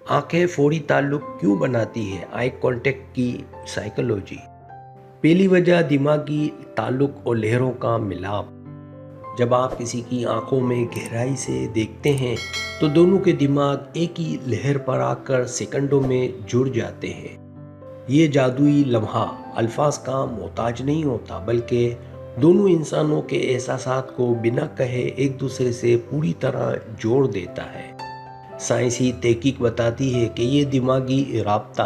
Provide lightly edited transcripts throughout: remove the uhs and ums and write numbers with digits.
आंखें फौरी ताल्लुक क्यों बनाती है? आई कांटेक्ट की साइकोलॉजी। पहली वजह दिमागी ताल्लुक और लहरों का मिलाप। जब आप किसी की आंखों में गहराई से देखते हैं तो दोनों के दिमाग एक ही लहर पर आकर सेकंडों में जुड़ जाते हैं। ये जादुई लम्हा अल्फाज का मोहताज नहीं होता, बल्कि दोनों इंसानों के एहसासात को बिना कहे एक दूसरे से पूरी तरह जोड़ देता है। साइंसी तहकीक बताती है कि ये दिमागी राब्ता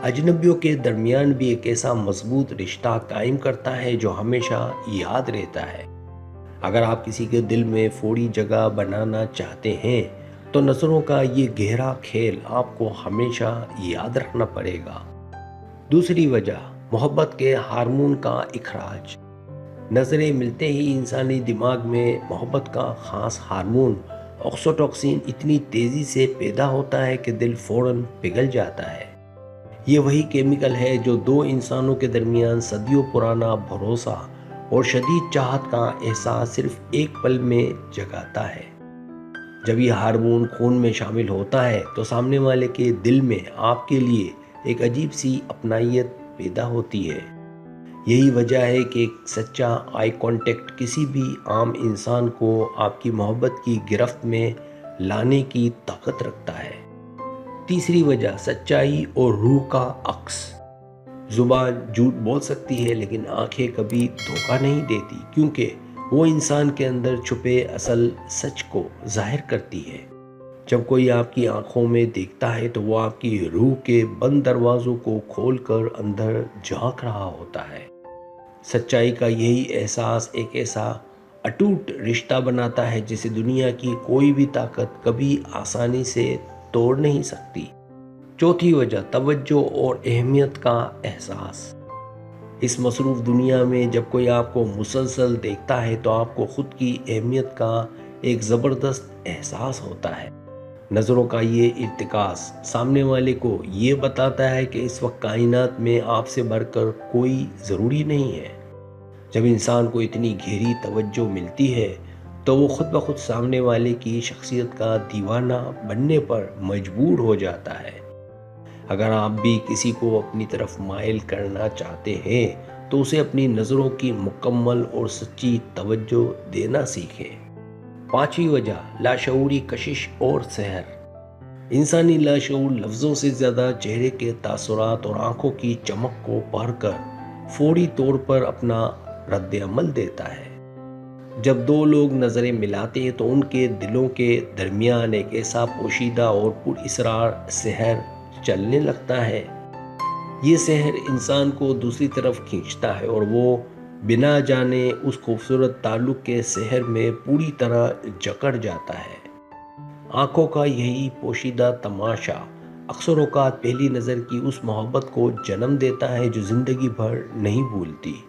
अजनबियों के दरमियान भी एक ऐसा मजबूत रिश्ता कायम करता है जो हमेशा याद रहता है। अगर आप किसी के दिल में फौरी जगह बनाना चाहते हैं तो नज़रों का ये गहरा खेल आपको हमेशा याद रखना पड़ेगा। दूसरी वजह, मोहब्बत के हार्मोन का इखराज। नज़रें मिलते ही इंसानी दिमाग में मोहब्बत का ख़ास हार्मोन ऑक्सीटोसिन इतनी तेज़ी से पैदा होता है कि दिल फ़ौरन पिघल जाता है। ये वही केमिकल है जो दो इंसानों के दरमियान सदियों पुराना भरोसा और शदीद चाहत का एहसास सिर्फ एक पल में जगाता है। जब ये हार्मोन खून में शामिल होता है तो सामने वाले के दिल में आपके लिए एक अजीब सी अपनाइयत पैदा होती है। यही वजह है कि एक सच्चा आई कांटेक्ट किसी भी आम इंसान को आपकी मोहब्बत की गिरफ्त में लाने की ताकत रखता है। तीसरी वजह, सच्चाई और रूह का अक्स। जुबान झूठ बोल सकती है लेकिन आंखें कभी धोखा नहीं देती, क्योंकि वो इंसान के अंदर छुपे असल सच को जाहिर करती है। जब कोई आपकी आंखों में देखता है तो वो आपकी रूह के बंद दरवाज़ों को खोलकर अंदर झांक रहा होता है। सच्चाई का यही एहसास एक ऐसा अटूट रिश्ता बनाता है जिसे दुनिया की कोई भी ताकत कभी आसानी से तोड़ नहीं सकती। चौथी वजह, तवज्जो और अहमियत का एहसास। इस मसरूफ़ दुनिया में जब कोई आपको मुसलसल देखता है तो आपको खुद की अहमियत का एक ज़बरदस्त एहसास होता है। नज़रों का ये इर्तिकास सामने वाले को ये बताता है कि इस वक्त कायनात में आपसे बढ़कर कोई ज़रूरी नहीं है। जब इंसान को इतनी गहरी तवज्जो मिलती है तो वो खुद ब खुद सामने वाले की शख्सियत का दीवाना बनने पर मजबूर हो जाता है। अगर आप भी किसी को अपनी तरफ माइल करना चाहते हैं तो उसे अपनी नज़रों की मुकम्मल और सच्ची तवज्जो देना सीखें। पांचवी वजह, लाशऊरी कशिश और सहर। इंसानी लाशऊर लफ्ज़ों से ज़्यादा चेहरे के तासुरात और आंखों की चमक को पढ़कर फौरी तौर पर अपना रद्द अमल देता है। जब दो लोग नज़रें मिलाते हैं तो उनके दिलों के दरमियान एक ऐसा पोशीदा और पुरअसरार सहर चलने लगता है। ये सहर इंसान को दूसरी तरफ खींचता है और वो बिना जाने उस खूबसूरत ताल्लुक के सहर में पूरी तरह जकड़ जाता है। आंखों का यही पोशीदा तमाशा अक्सर औक़ात पहली नज़र की उस मोहब्बत को जन्म देता है जो ज़िंदगी भर नहीं भूलती।